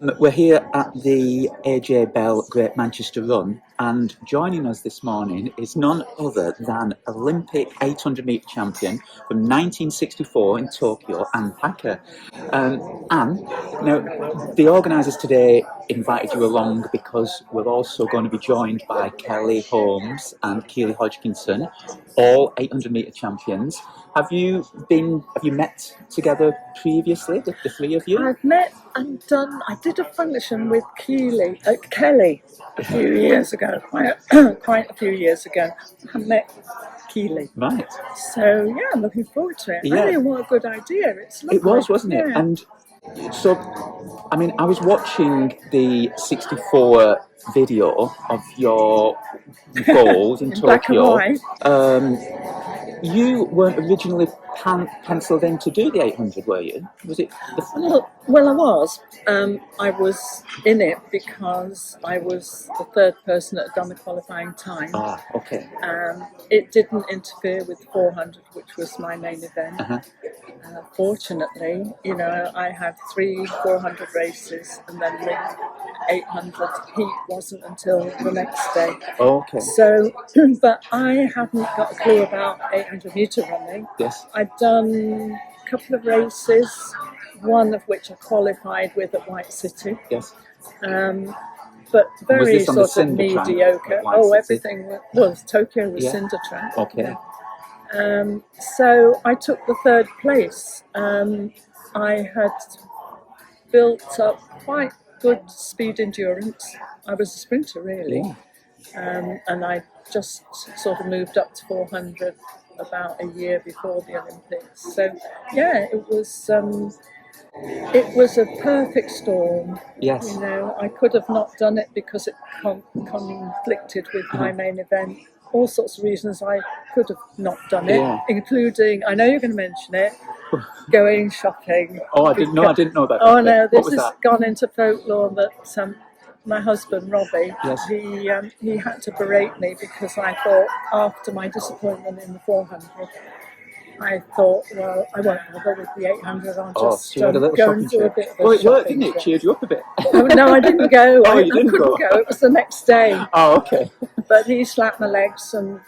We're here at the AJ Bell Great Manchester Run, and joining us this morning is none other than Olympic 800 metre champion from 1964 in Tokyo, Anne Packer. Anne, now the organisers today invited you along because we're also going to be joined by Kelly, Holmes, and Keely Hodgkinson, all 800 metre champions. Have you met together previously, the three of you? I've met and done. I did a function with Kelly a few years ago, quite a few years ago. I met Keely. Right. So yeah, I'm looking forward to it. Yeah. I think what a good idea. It's lovely. It was, wasn't it? Yeah. And so, I mean, I was watching the 64 video of your goals in Tokyo. Black and white. You weren't originally penciled in to do the 800, were you? Was it? Well, I was. I was in it because I was the third person that had done the qualifying time. Ah, okay. It didn't interfere with 400, which was my main event. Fortunately, I had 3 400 races, and then the 800 heat wasn't until the next day. Okay. So, but I hadn't got a clue about 800 metre running. Yes. I'd done a couple of races, one of which I qualified with at White City. Yes. But very sort of mediocre. Everything was Tokyo was cinder track. Okay. So I took the third place. I had built up quite good speed endurance. I was a sprinter really, and I just sort of moved up to 400 about a year before the Olympics. So yeah, it was a perfect storm. Yes. I could have not done it because it conflicted with my main event. All sorts of reasons I could have not done it, including, I know you're going to mention it, going shopping. Oh, I didn't know that. Oh no, this has gone into folklore that my husband Robbie, he had to berate me because I thought, after my disappointment in the 400, I thought, well, I won't bother with the 800. I'll just go and do a bit of Well, it worked, didn't it? Cheered you up a bit. No, I didn't go. Oh, I you didn't couldn't go. It was the next day. Oh, okay. But he slapped my legs, and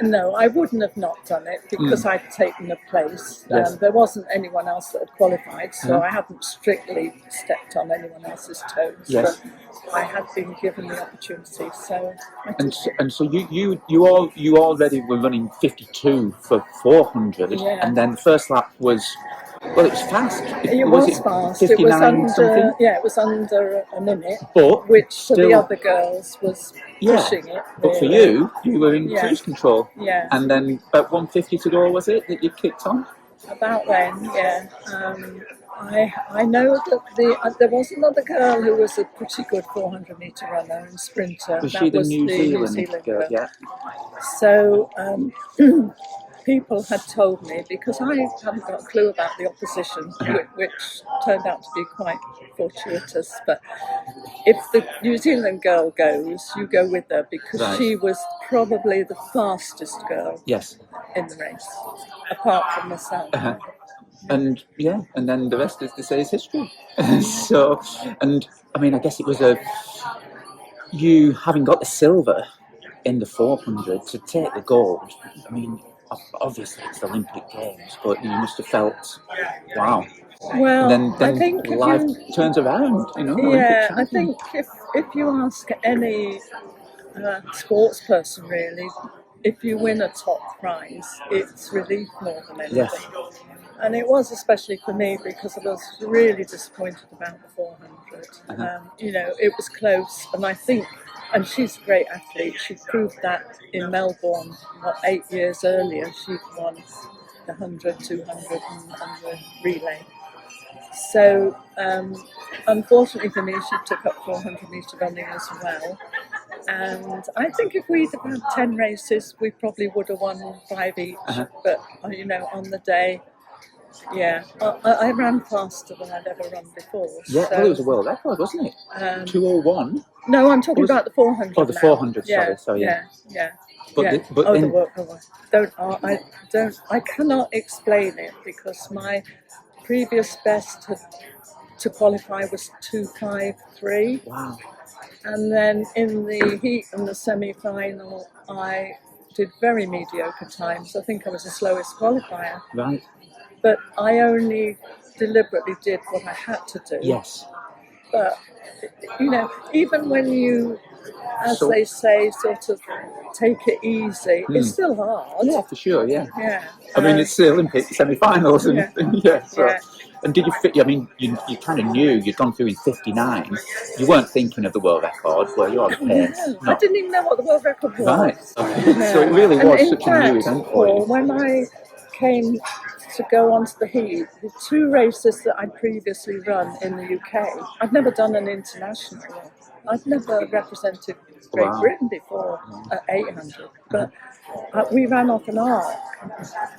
no, I wouldn't have not done it because I'd taken a place. Yes. There wasn't anyone else that had qualified, so I hadn't strictly stepped on anyone else's toes. Yes. But I had been given the opportunity, so. And so you already were running 52 for 400, and then the first lap was. Well, it was fast. It was fast. 59 it was under, something? Yeah, it was under a minute, but which still, for the other girls was pushing it. Really. But for you were in cruise control. Yeah. And then about 150 to go, was it, that you kicked on? About then, yeah. I know that there was another girl who was a pretty good 400 metre runner and sprinter. Was she the New Zealand girl? Yeah. So people had told me, because I hadn't got a clue about the opposition, which turned out to be quite fortuitous, but if the New Zealand girl goes, you go with her, because she was probably the fastest girl in the race, apart from myself. And and then the rest, as they say, is history. So, and I mean, I guess it was you having got the silver in the 400 to take the gold. I mean, obviously it's the Olympic Games, but you must have felt, wow. Well, and then I think life turns around, Yeah, I think if you ask any sports person, really, if you win a top prize, it's relief more than anything. Yes. And it was especially for me because I was really disappointed about the 400. It was close, and I think, and she's a great athlete, she proved that in Melbourne, 8 years earlier, she'd won the 100, 200 and the relay. So, unfortunately for me, she took up 400 metre running as well. And I think if we'd have had 10 races, we probably would have won 5 each. But, on the day, I ran faster than I'd ever run before. Yeah, so, it was a world record, wasn't it? 2:01. No, I'm talking about the 400. Oh, the 400. Sorry. Yeah. I cannot explain it because my previous best had to qualify was 2:53. Wow. And then in the heat and the semi-final, I did very mediocre times. I think I was the slowest qualifier. Right. But I only deliberately did what I had to do. Yes. But, you know, even when you, as So- they say, sort of take it easy, it's still hard. Yeah, for sure. Yeah. Yeah. I mean, it's the Olympic semi-finals, and Yeah. so. Yeah. And did you fit? I mean, you kind of knew you'd gone through in 59. You weren't thinking of the world record, were you? On pace? No, I didn't even know what the world record was. Right. Okay. No. So it really And was in such a new fact, event for you. Paul, when I came to go onto the heat, the 2 races that I'd previously run in the UK, I'd never done an international. I'd never represented Great Wow. Britain before at 800, but we ran off an arc.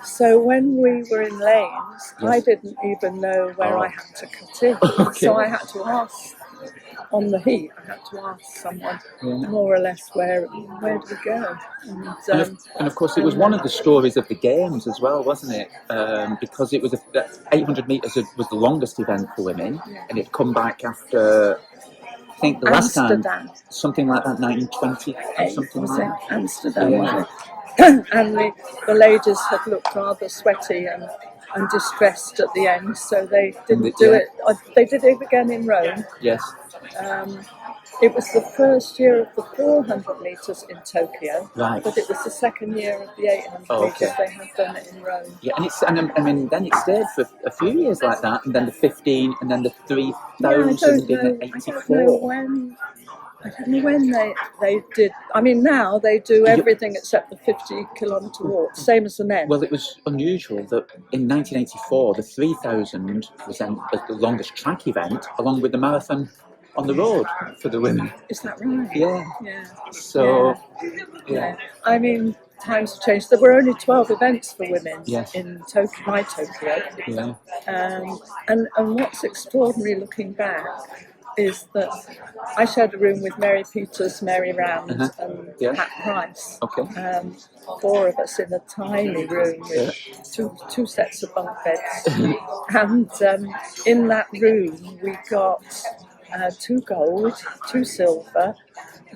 So when we were in lanes, I Yes. didn't even know where I had to cut in. Okay. So I had to ask on the heat. I had to ask someone more or less where do we go. And of course, it was one of the stories of the games as well, wasn't it? Because it was 800 metres was the longest event for women, and it'd come back after, I think the last Amsterdam. time, something like that, 1920 or something Was like it that. Amsterdam? Yeah. Was it? And the ladies had looked rather sweaty and distressed at the end, so they didn't do it. They did it again in Rome. Yes. It was the first year of the 400 metres in Tokyo, Right. but it was the second year of the 800 okay. metres. They had done it in Rome. Yeah, and I mean, then it stayed for a few years like that, and then the 15, and then the 3,000 I don't know. in I don't 84. know when. I don't know when they did. I mean, now they do everything except the 50-kilometre walk, same as the men. Well, it was unusual that in 1984 the 3,000 was then the longest track event, along with the marathon on the road for the women. Is that right? Yeah. Yeah. So, Yeah. I mean, times have changed. There were only 12 events for women Yes. in Tokyo. Yeah. And what's extraordinary looking back is that I shared a room with Mary Peters, Mary Round, and Pat Price. Okay. 4 of us in a tiny room with two sets of bunk beds. And in that room we got 2 gold, 2 silver,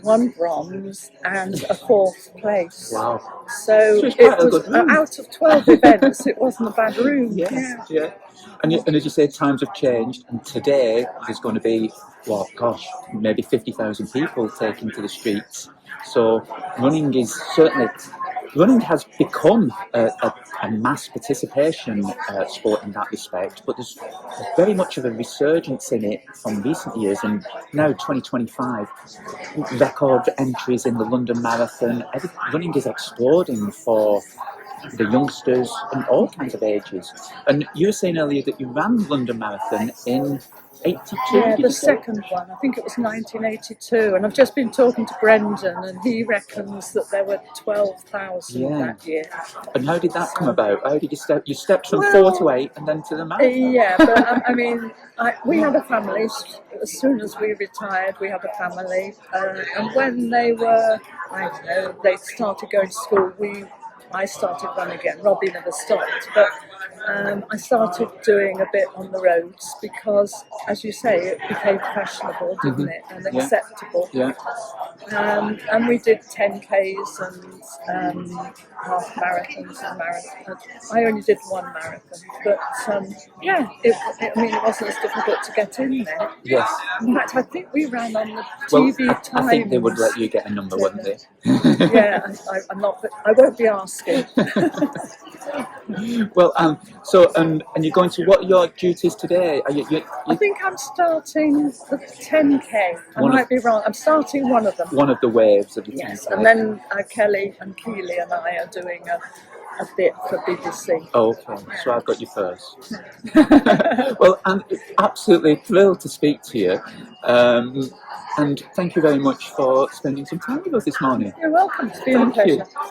1 bronze, and a 4th place. Wow. So it's it quite a was good room. out of 12 events. It wasn't a bad room. Yes. Yeah. And as you say, times have changed, and today there's going to be, well, gosh, maybe 50,000 people taking to the streets. So running has become a mass participation sport in that respect, but there's very much of a resurgence in it from recent years, and now 2025 record entries in the London Marathon. Running is exploding for the youngsters and all kinds of ages. And you were saying earlier that you ran the London Marathon in 82? Yeah, the second one. I think it was 1982. And I've just been talking to Brendan, and he reckons that there were 12,000 that year. And how did that come about? How did you step? You stepped from 4 to 8 and then to the marathon? Yeah, but I mean, we had a family. As soon as we retired, we had a family. And when they were, I don't know, they started going to school, I started running again. Robbie never stopped, but I started doing a bit on the roads because, as you say, it became fashionable, didn't it, and acceptable. Yeah. And we did 10Ks and half marathons and marathons. I only did 1 marathon, but I mean, it wasn't as difficult to get in there. Yes. In fact, I think we ran on the TV times. I think they would let you get a number, wouldn't they? Yeah, I'm not. I won't be asking. Well, so and you're going to, what are your duties today? Are you I think I'm starting the 10K. I might be wrong. I'm starting one of them. One of the waves of the 10K. Yes, and then Kelly and Keely and I are doing a bit for BBC. Oh, okay. So I've got you first. Well, I'm absolutely thrilled to speak to you. And thank you very much for spending some time with us this morning. You're welcome. It's been a pleasure. You.